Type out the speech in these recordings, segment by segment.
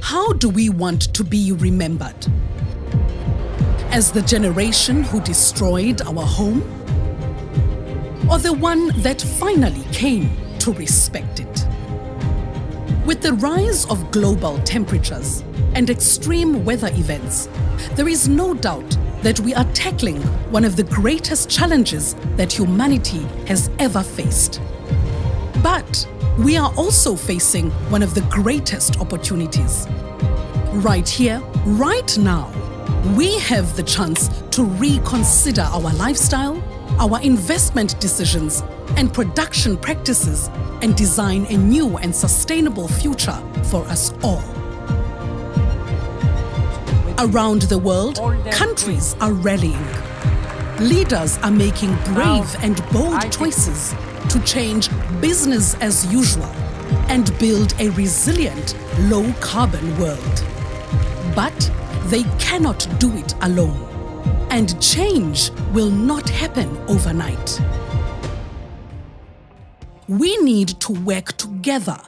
How do we want to be remembered? As the generation who destroyed our home? Or the one that finally came to respect it? With the rise of global temperatures and extreme weather events, there is no doubt that we are tackling one of the greatest challenges that humanity has ever faced. But we are also facing one of the greatest opportunities. Right here, right now, we have the chance to reconsider our lifestyle, our investment decisions, and production practices, and design a new and sustainable future for us all. Around the world, countries are rallying. Leaders are making brave and bold choices to change business as usual and build a resilient, low-carbon world. But they cannot do it alone, and change will not happen overnight. We need to work together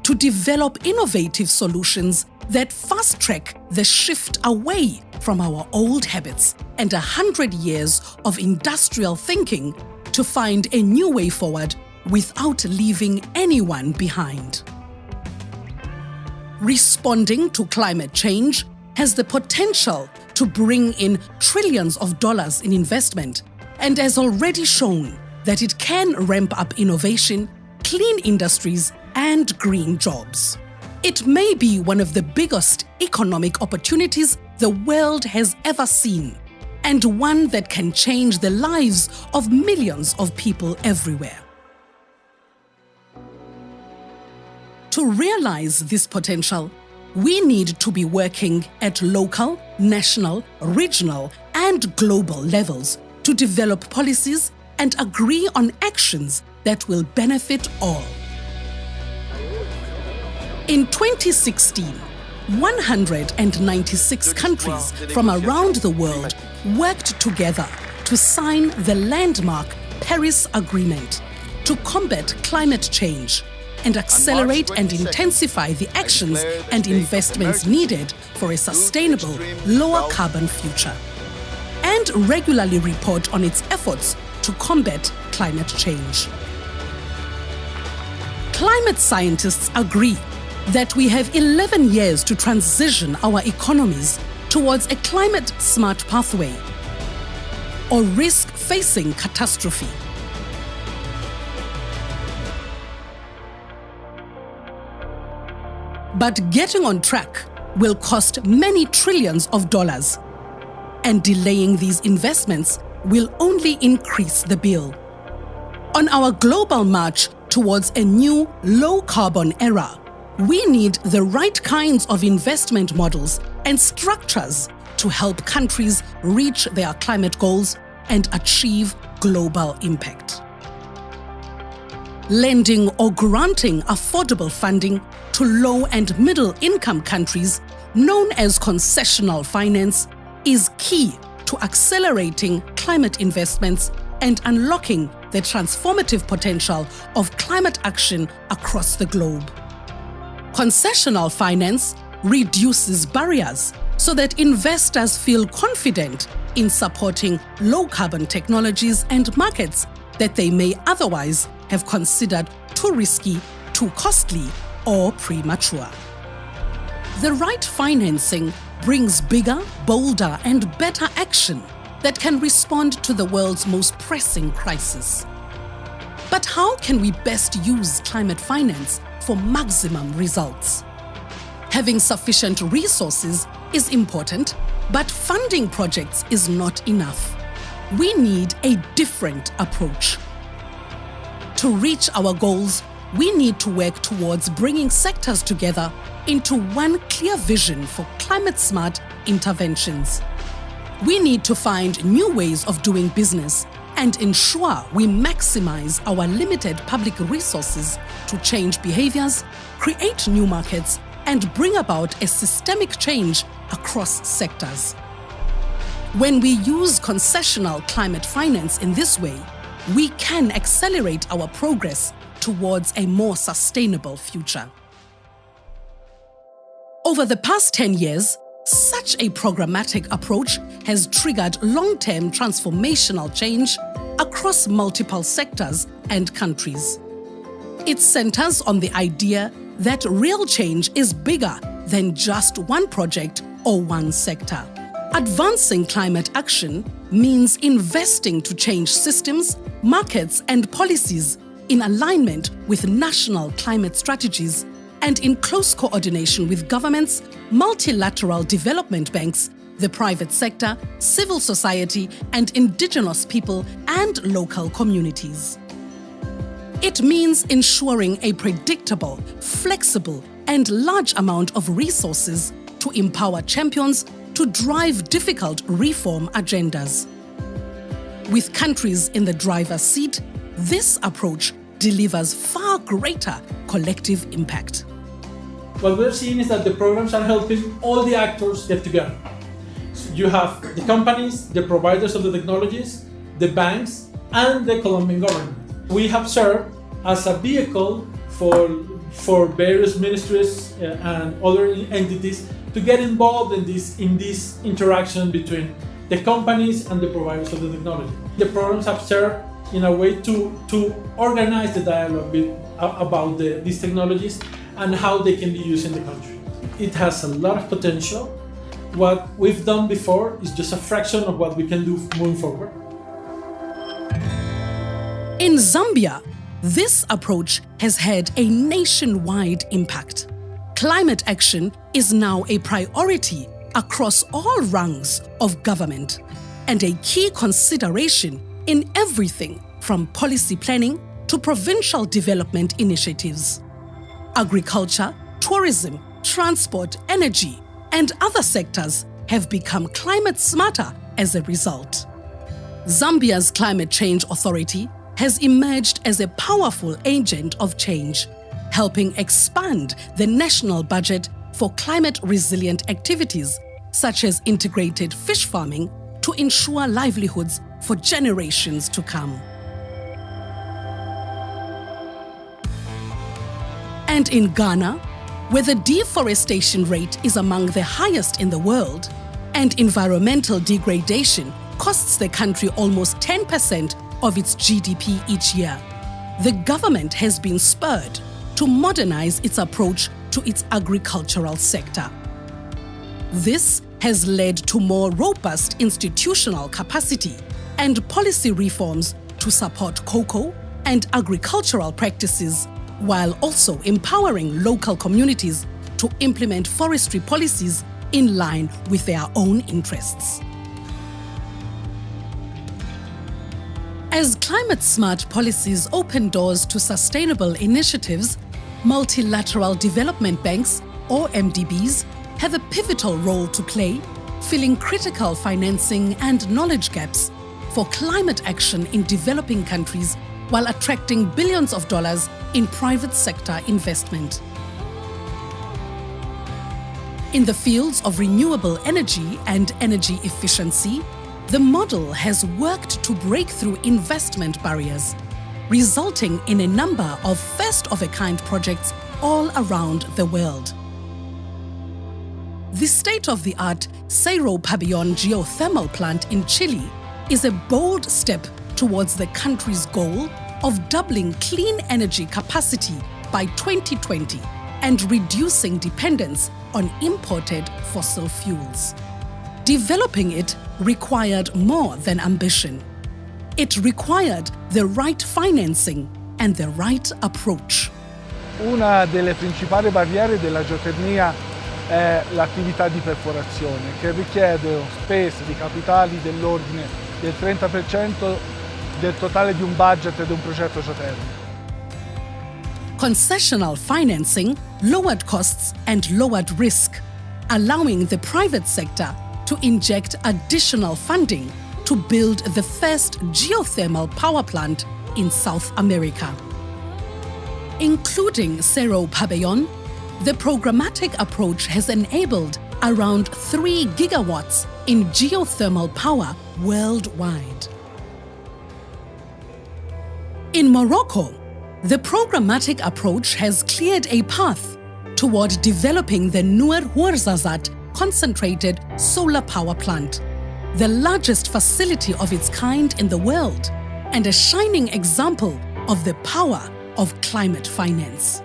to develop innovative solutions that fast-track the shift away from our old habits and 100 years of industrial thinking to find a new way forward without leaving anyone behind. Responding to climate change has the potential to bring in trillions of dollars in investment and has already shown that it can ramp up innovation, clean industries, and green jobs. It may be one of the biggest economic opportunities the world has ever seen, and one that can change the lives of millions of people everywhere. To realize this potential, we need to be working at local, national, regional, and global levels to develop policies and agree on actions that will benefit all. In 2016, 196 countries from around the world worked together to sign the landmark Paris Agreement to combat climate change and accelerate and intensify the actions and investments needed for a sustainable, lower carbon future, and regularly report on its efforts to combat climate change. Climate scientists agree that we have 11 years to transition our economies towards a climate-smart pathway or risk facing catastrophe. But getting on track will cost many trillions of dollars, and delaying these investments will only increase the bill. On our global march towards a new low-carbon era, we need the right kinds of investment models and structures to help countries reach their climate goals and achieve global impact. Lending or granting affordable funding to low and middle income countries, known as concessional finance, is key to accelerating climate investments and unlocking the transformative potential of climate action across the globe. Concessional finance reduces barriers so that investors feel confident in supporting low-carbon technologies and markets that they may otherwise have considered too risky, too costly, or premature. The right financing brings bigger, bolder, and better action that can respond to the world's most pressing crisis. But how can we best use climate finance for maximum results? Having sufficient resources is important, but funding projects is not enough. We need a different approach. To reach our goals, we need to work towards bringing sectors together into one clear vision for climate-smart interventions. We need to find new ways of doing business and ensure we maximize our limited public resources to change behaviors, create new markets, and bring about a systemic change across sectors. When we use concessional climate finance in this way, we can accelerate our progress towards a more sustainable future. Over the past 10 years, such a programmatic approach has triggered long-term transformational change across multiple sectors and countries. It centers on the idea that real change is bigger than just one project or one sector. Advancing climate action means investing to change systems, markets, and policies in alignment with national climate strategies and in close coordination with governments, multilateral development banks, the private sector, civil society, and indigenous people and local communities. It means ensuring a predictable, flexible, and large amount of resources to empower champions to drive difficult reform agendas. With countries in the driver's seat, this approach delivers far greater collective impact. What we're seeing is that the programs are helping all the actors get together. So you have the companies, the providers of the technologies, the banks, and the Colombian government. We have served as a vehicle for various ministries and other entities to get involved in this interaction between the companies and the providers of the technology. The programs have served in a way to organize the dialogue about these technologies and how they can be used in the country. It has a lot of potential. What we've done before is just a fraction of what we can do moving forward. In Zambia, this approach has had a nationwide impact. Climate action is now a priority across all rungs of government and a key consideration in everything from policy planning to provincial development initiatives. Agriculture, tourism, transport, energy, and other sectors have become climate smarter as a result. Zambia's Climate Change Authority has emerged as a powerful agent of change, helping expand the national budget for climate-resilient activities such as integrated fish farming to ensure livelihoods for generations to come. And in Ghana, where the deforestation rate is among the highest in the world and environmental degradation costs the country almost 10% of its GDP each year, the government has been spurred to modernize its approach to its agricultural sector. This has led to more robust institutional capacity and policy reforms to support cocoa and agricultural practices, while also empowering local communities to implement forestry policies in line with their own interests. As climate-smart policies open doors to sustainable initiatives, multilateral development banks, or MDBs, have a pivotal role to play, filling critical financing and knowledge gaps for climate action in developing countries while attracting billions of dollars in private sector investment. In the fields of renewable energy and energy efficiency, the model has worked to break through investment barriers, resulting in a number of first-of-a-kind projects all around the world. The state-of-the-art Cerro Pabellón geothermal plant in Chile is a bold step towards the country's goal of doubling clean energy capacity by 2020 and reducing dependence on imported fossil fuels. Developing it required more than ambition. It required the right financing and the right approach. Una delle principali barriere della geotermia è l'attività di perforazione, che richiede spese di capitali dell'ordine del 30% del totale di un budget di un progetto geotermico. Concessional financing lowered costs and lowered risk, allowing the private sector to inject additional funding to build the first geothermal power plant in South America. Including Cerro Pabellón, the programmatic approach has enabled around 3 gigawatts in geothermal power worldwide. In Morocco, the programmatic approach has cleared a path toward developing the Nur Huarzazat concentrated solar power plant, the largest facility of its kind in the world and a shining example of the power of climate finance.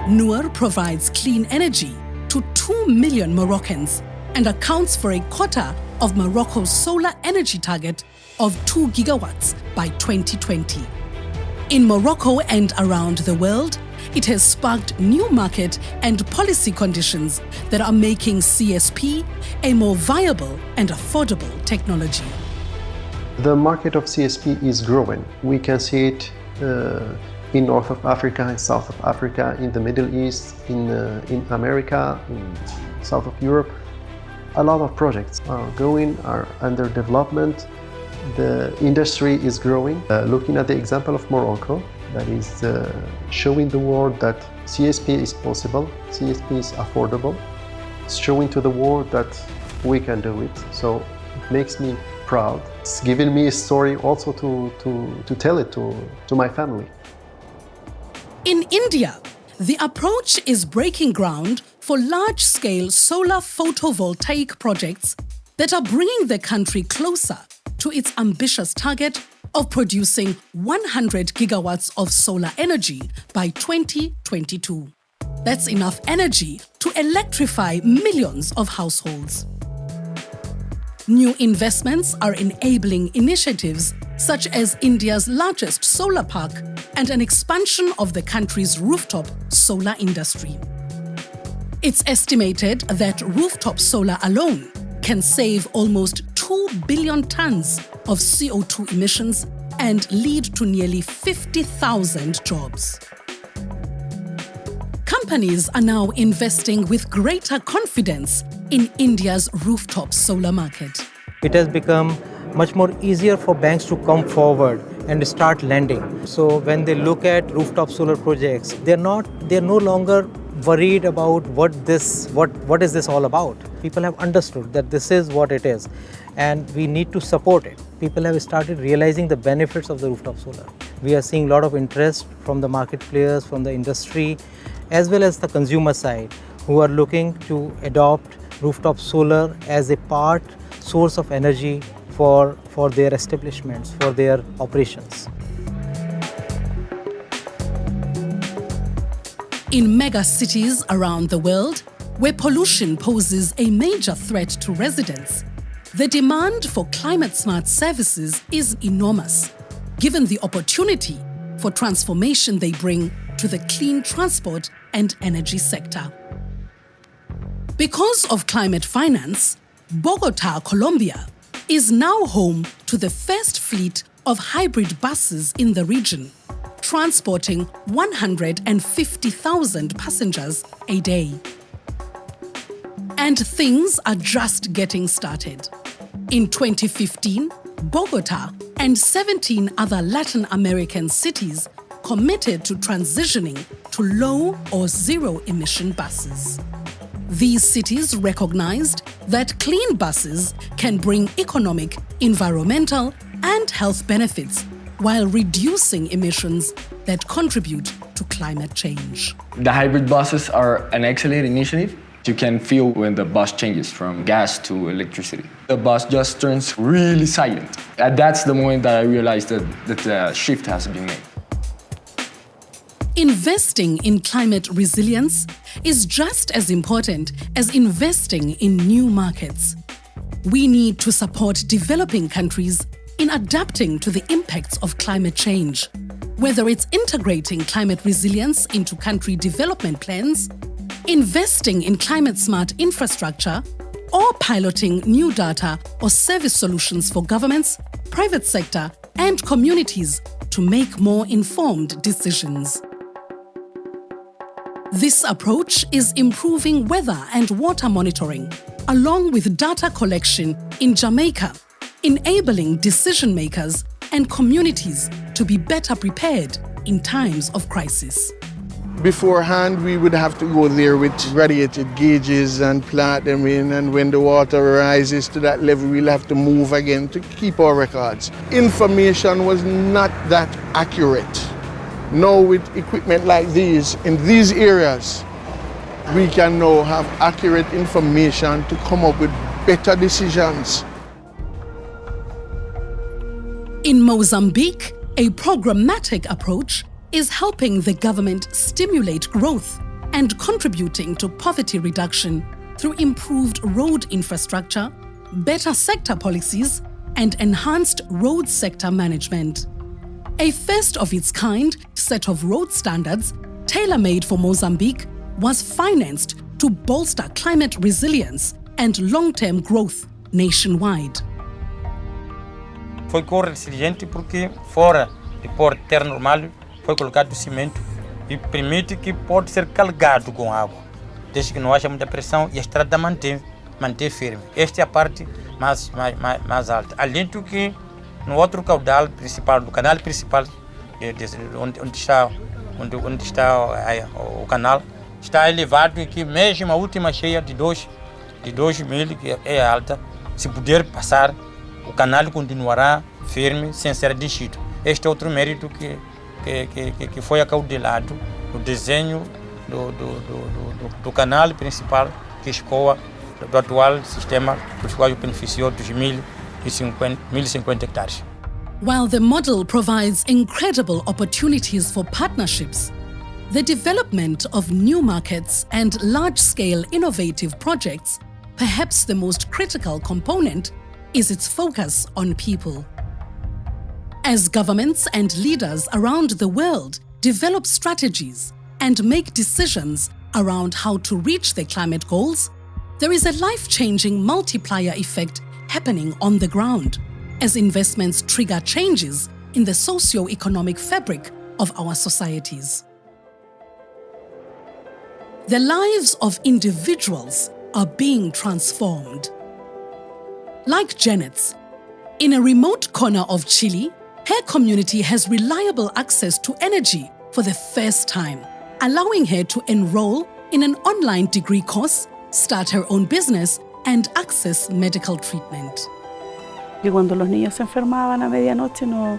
Nur provides clean energy to 2 million Moroccans and accounts for a quarter of Morocco's solar energy target of 2 gigawatts by 2020. In Morocco and around the world, it has sparked new market and policy conditions that are making CSP a more viable and affordable technology. The market of CSP is growing. We can see it in North of Africa, in South of Africa, in the Middle East, in America, in South of Europe. A lot of projects are going, are under development. The industry is growing. Looking at the example of Morocco, that is showing the world that CSP is possible, CSP is affordable. It's showing to the world that we can do it. So it makes me proud. It's given me a story also to tell it to my family. In India, the approach is breaking ground for large-scale solar photovoltaic projects that are bringing the country closer to its ambitious target of producing 100 gigawatts of solar energy by 2022. That's enough energy to electrify millions of households. New investments are enabling initiatives such as India's largest solar park and an expansion of the country's rooftop solar industry. It's estimated that rooftop solar alone can save almost 2 billion tons of CO2 emissions and lead to nearly 50,000 jobs. Companies are now investing with greater confidence in India's rooftop solar market. It has become much more easier for banks to come forward and start lending. So when they look at rooftop solar projects, they're no longer worried about what is this all about. People have understood that this is what it is and we need to support it. People have started realizing the benefits of the rooftop solar. We are seeing a lot of interest from the market players, from the industry, as well as the consumer side, who are looking to adopt rooftop solar as a source of energy for their establishments, for their operations. In mega cities around the world, where pollution poses a major threat to residents, the demand for climate-smart services is enormous, given the opportunity for transformation they bring to the clean transport and energy sector. Because of climate finance, Bogotá, Colombia, is now home to the first fleet of hybrid buses in the region, transporting 150,000 passengers a day. And things are just getting started. In 2015, Bogotá and 17 other Latin American cities committed to transitioning to low or zero-emission buses. These cities recognized that clean buses can bring economic, environmental, and health benefits while reducing emissions that contribute to climate change. The hybrid buses are an excellent initiative. You can feel when the bus changes from gas to electricity. The bus just turns really silent. And that's the moment that I realized that the shift has been made. Investing in climate resilience is just as important as investing in new markets. We need to support developing countries in adapting to the impacts of climate change, whether it's integrating climate resilience into country development plans, investing in climate-smart infrastructure, or piloting new data or service solutions for governments, private sector, and communities to make more informed decisions. This approach is improving weather and water monitoring, along with data collection in Jamaica, enabling decision makers and communities to be better prepared in times of crisis. Beforehand, we would have to go there with radiated gauges and plant them in, and when the water rises to that level, we'll have to move again to keep our records. Information was not that accurate. Now with equipment like these, in these areas, we can now have accurate information to come up with better decisions. In Mozambique, a programmatic approach is helping the government stimulate growth and contributing to poverty reduction through improved road infrastructure, better sector policies, and enhanced road sector management. A first-of-its-kind set of road standards, tailor-made for Mozambique, was financed to bolster climate resilience and long-term growth nationwide. Foi corresiliente porque fora de pôr terra normal foi colocado cimento e permite que pode ser carregado com água, desde que não haja muita pressão e a estrada mantém firme. Esta é a parte mais alta. Além do que no outro caudal principal, do canal principal, onde está o canal, está elevado e que mesmo a última cheia de 2.000, que é alta, se puder passar, o canal continuará firme sem ser descido. Este é outro mérito que foi acaudelado no desenho do canal principal que escoa do atual sistema, dos quais beneficiou dos 1.050 hectares. While the model provides incredible opportunities for partnerships, the development of new markets and large-scale innovative projects, perhaps the most critical component, is its focus on people. As governments and leaders around the world develop strategies and make decisions around how to reach their climate goals, there is a life-changing multiplier effect happening on the ground as investments trigger changes in the socio-economic fabric of our societies. The lives of individuals are being transformed. Like Janet's, in a remote corner of Chile, her community has reliable access to energy for the first time, allowing her to enroll in an online degree course, start her own business, and access medical treatment. Y cuando los niños se enfermaban a medianoche no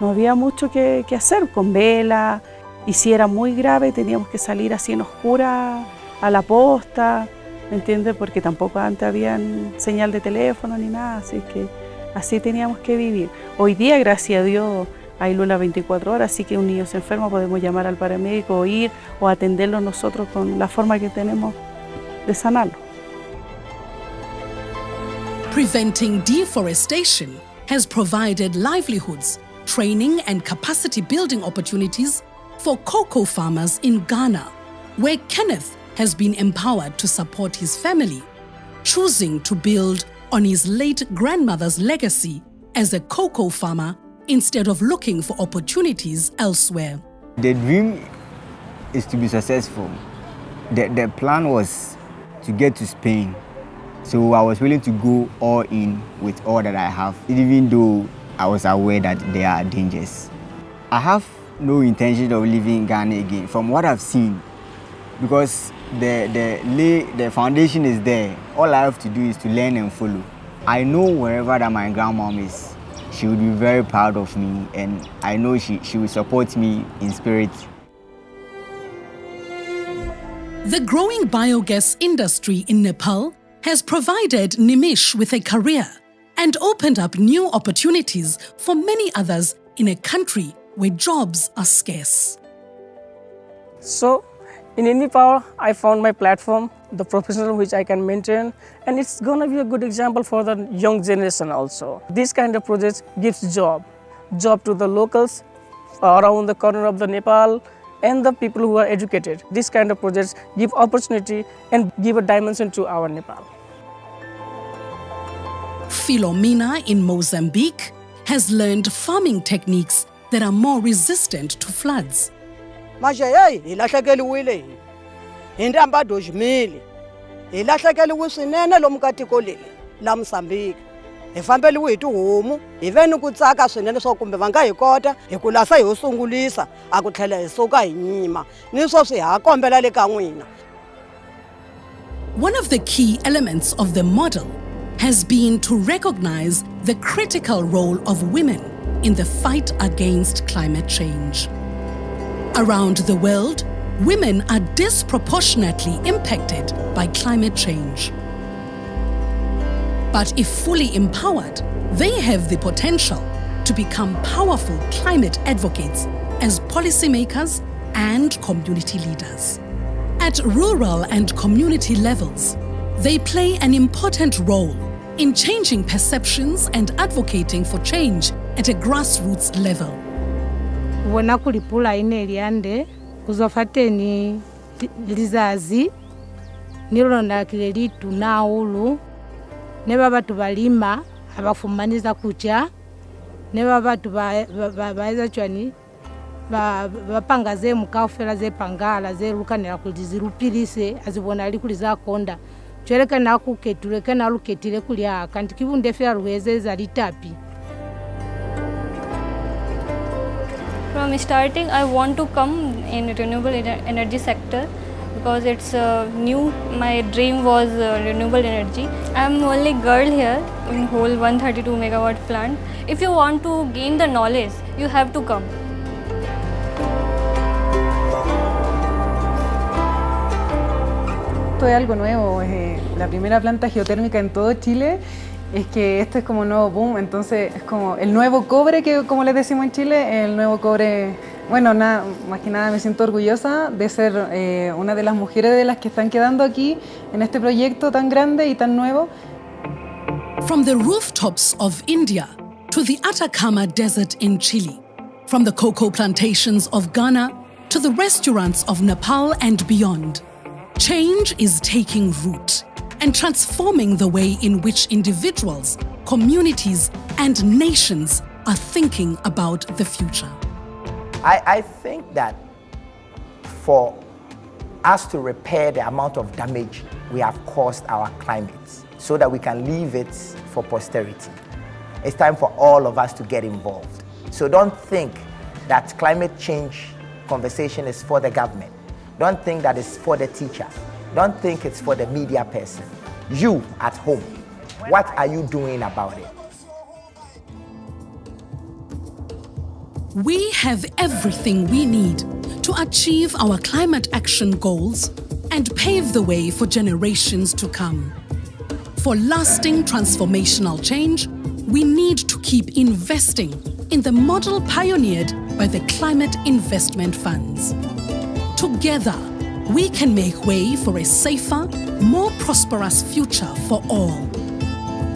había mucho que hacer con vela, y si era muy grave teníamos que salir así en oscura a la posta, ¿me entiendes? Porque tampoco antes había señal de teléfono ni nada, así que así teníamos que vivir. Hoy día, gracias a Dios, hay luz las 24 horas, así que un niño se enferma, podemos llamar al paramédico o ir o atenderlo nosotros con la forma que tenemos de sanarlo. Preventing deforestation has provided livelihoods, training and capacity building opportunities for cocoa farmers in Ghana, where Kenneth has been empowered to support his family, choosing to build on his late grandmother's legacy as a cocoa farmer instead of looking for opportunities elsewhere. The dream is to be successful. The plan was to get to Spain. So I was willing to go all in with all that I have, even though I was aware that there are dangers. I have no intention of leaving Ghana again, from what I've seen, because the foundation is there. All I have to do is to learn and follow. I know wherever that my grandmom is, she would be very proud of me, and I know she will support me in spirit. The growing biogas industry in Nepal has provided Nimish with a career and opened up new opportunities for many others in a country where jobs are scarce. So, in IndiPower, I found my platform, the professional which I can maintain, and it's going to be a good example for the young generation also. This kind of project gives job to the locals around the corner of the Nepal and the people who are educated. This kind of projects give opportunity and give a dimension to our Nepal. Philomena in Mozambique has learned farming techniques that are more resistant to floods. Manje ilahlekeliwile indamba 2000 ilahlekeliwe swinene lomu ka tiko leri la Mozambique hi fambeliwe hi tihomu hi veni ku tsaka swinene swo kumbe va nga hi kota hi ku lasa hi sungulisa a ku tlhela hi suka hi nyima ni swo swi ha kombela le ka n'wina. One of the key elements of the model has been to recognize the critical role of women in the fight against climate change. Around the world, women are disproportionately impacted by climate change. But if fully empowered, they have the potential to become powerful climate advocates as policymakers and community leaders. At rural and community levels, they play an important role in changing perceptions and advocating for change at a grassroots level. Wona kulipula ine liande kuzofateni lizazi nilonda kileli tunaulu neba batu balima abafumaniza kucha neba batu baeza chwani bapanga ze mukafela ze pangala ze lukanira kulizirupilise azibona ali kuliza konda chwereka nakuketuleka naluketile kulya kandi kibunde fera ruwezeza litapi. From starting, I want to come in renewable energy sector because it's new. My dream was renewable energy. I'm only girl here in whole 132 megawatt plant. If you want to gain the knowledge, you have to come. Esto es algo nuevo, la primera planta geotérmica en todo Chile. Es que esto es como un nuevo boom, entonces es como el nuevo cobre, que como les decimos en Chile, el nuevo cobre. Bueno, nada, más que nada me siento orgullosa de ser una de las mujeres de las que están quedando aquí en este proyecto tan grande y tan nuevo. From the rooftops of India to the Atacama Desert in Chile, from the cocoa plantations of Ghana to the restaurants of Nepal and beyond, change is taking root and transforming the way in which individuals, communities, and nations are thinking about the future. I think that for us to repair the amount of damage we have caused our climate so that we can leave it for posterity, it's time for all of us to get involved. So don't think that climate change conversation is for the government. Don't think that it's for the teacher. Don't think it's for the media person. You at home, what are you doing about it? We have everything we need to achieve our climate action goals and pave the way for generations to come. For lasting transformational change, we need to keep investing in the model pioneered by the climate investment funds. Together, we can make way for a safer, more prosperous future for all.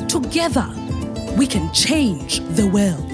Together, we can change the world.